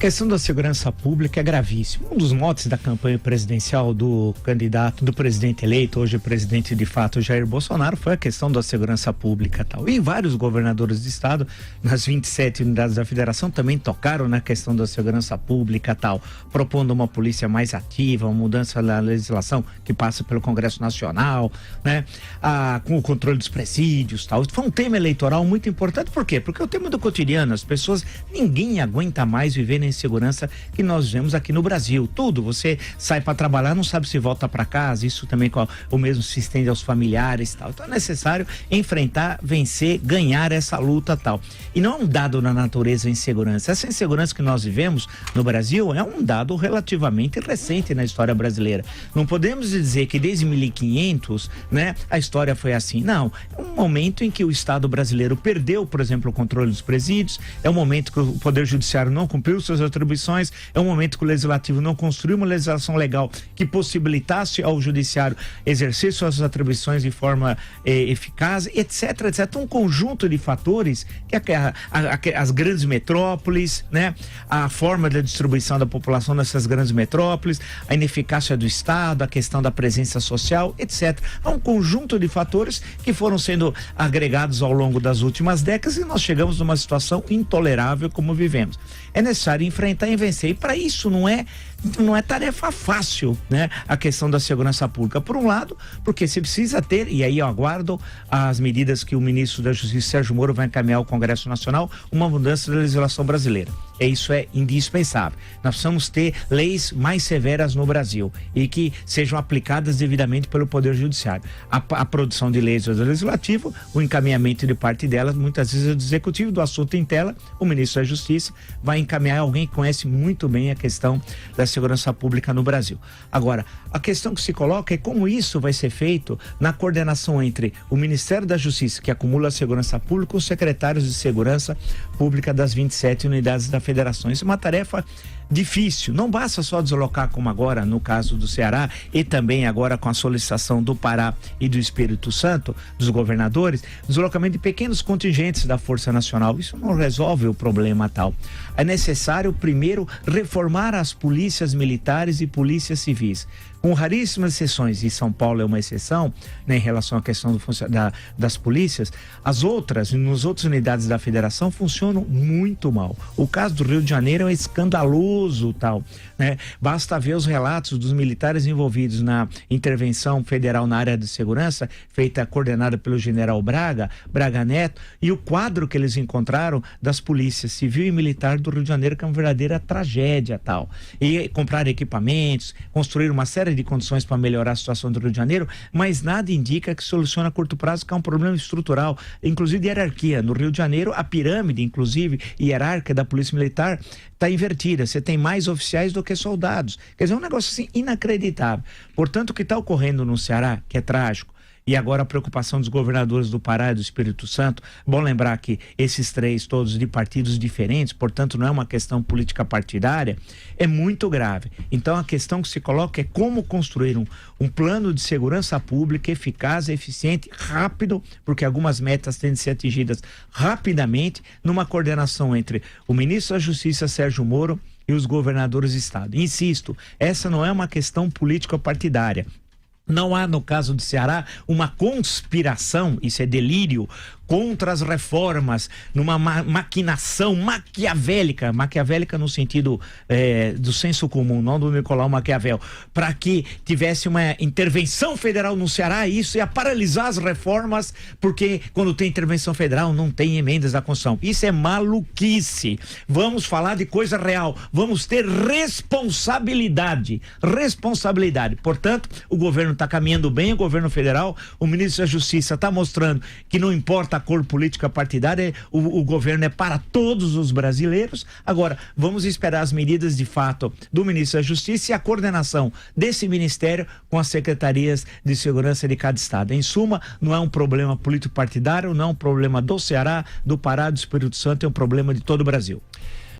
questão da segurança pública é gravíssima. Um dos motes da campanha presidencial do candidato, do presidente eleito, hoje presidente de fato, Jair Bolsonaro, foi a questão da segurança pública e tal. E vários governadores de estado, nas 27 unidades da federação, também tocaram na questão da segurança pública e tal, propondo uma polícia mais ativa, uma mudança na legislação que passa pelo Congresso Nacional, né? Com o controle dos presídios e tal. Foi um tema eleitoral muito importante. Por quê? Porque o tema do cotidiano, as pessoas, ninguém aguenta mais viver na insegurança que nós vemos aqui no Brasil. Tudo, você sai para trabalhar, não sabe se volta para casa, isso também o mesmo se estende aos familiares e tal. Então é necessário enfrentar, vencer, ganhar essa luta tal. E não é um dado na natureza a insegurança. Essa insegurança que nós vivemos no Brasil é um dado relativamente recente na história brasileira. Não podemos dizer que desde 1500, né, a história foi assim. Não, é um momento em que o Estado brasileiro perdeu, por exemplo, o controle dos presídios, é um momento que o Poder Judiciário não cumpriu suas atribuições, é um momento que o Legislativo não construiu uma legislação legal que possibilitasse ao Judiciário exercer suas atribuições de forma eficaz, etc, etc. Um conjunto de fatores que as grandes metrópoles, né, a forma da distribuição da população nessas grandes metrópoles, a ineficácia do Estado, a questão da presença social, etc. Há um conjunto de fatores que foram sendo agregados ao longo das últimas décadas e nós chegamos numa situação intolerável como vivemos. É necessário enfrentar e vencer, e para isso não é tarefa fácil, né? A questão da segurança pública, por um lado, porque se precisa ter, e aí eu aguardo as medidas que o ministro da Justiça, Sérgio Moro, vai encaminhar ao Congresso Nacional, uma mudança da legislação brasileira. Isso é indispensável. Nós precisamos ter leis mais severas no Brasil e que sejam aplicadas devidamente pelo Poder Judiciário. A produção de leis do Legislativo, o encaminhamento de parte delas, muitas vezes é do Executivo, do assunto em tela, o ministro da Justiça vai encaminhar alguém que conhece muito bem a questão da segurança pública no Brasil. Agora, a questão que se coloca é como isso vai ser feito na coordenação entre o Ministério da Justiça, que acumula a segurança pública, os secretários de segurança pública das 27 unidades da federação. Isso é uma tarefa difícil. Não basta só deslocar, como agora no caso do Ceará e também agora com a solicitação do Pará e do Espírito Santo, dos governadores, deslocamento de pequenos contingentes da Força Nacional. Isso não resolve o problema tal. É necessário primeiro reformar as polícias militares e polícias civis. Com raríssimas exceções, e São Paulo é uma exceção, né, em relação à questão das polícias, nas outras unidades da federação funcionam muito mal. O caso do Rio de Janeiro é escandaloso tal, né? Basta ver os relatos dos militares envolvidos na intervenção federal na área de segurança, coordenada pelo general Braga Neto, e o quadro que eles encontraram das polícias civil e militar do Rio de Janeiro, que é uma verdadeira tragédia tal. E comprar equipamentos, construir uma série de condições para melhorar a situação do Rio de Janeiro, mas nada indica que soluciona a curto prazo, que é um problema estrutural, inclusive de hierarquia. No Rio de Janeiro, a pirâmide, inclusive, hierárquica da Polícia Militar está invertida. Você tem mais oficiais do que soldados. Quer dizer, é um negócio assim inacreditável. Portanto, o que está ocorrendo no Ceará, que é trágico, e agora a preocupação dos governadores do Pará e do Espírito Santo, bom lembrar que esses três todos de partidos diferentes, portanto não é uma questão política partidária, é muito grave. Então a questão que se coloca é como construir um plano de segurança pública eficaz, eficiente, rápido, porque algumas metas têm de ser atingidas rapidamente, numa coordenação entre o ministro da Justiça, Sérgio Moro, e os governadores de estado. Insisto, essa não é uma questão política partidária. Não há, no caso do Ceará, uma conspiração, isso é delírio, contra as reformas, numa maquinação maquiavélica no sentido do senso comum, não do Nicolau Maquiavel, para que tivesse uma intervenção federal no Ceará. Isso ia paralisar as reformas, porque quando tem intervenção federal não tem emendas da Constituição. Isso é maluquice. Vamos falar de coisa real, vamos ter responsabilidade. Portanto, o governo está caminhando bem, o governo federal, o ministro da Justiça está mostrando que não importa a cor política partidária, o governo é para todos os brasileiros. Agora, vamos esperar as medidas de fato do ministro da Justiça e a coordenação desse ministério com as secretarias de segurança de cada estado. Em suma, não é um problema político partidário, não é um problema do Ceará, do Pará, do Espírito Santo, é um problema de todo o Brasil.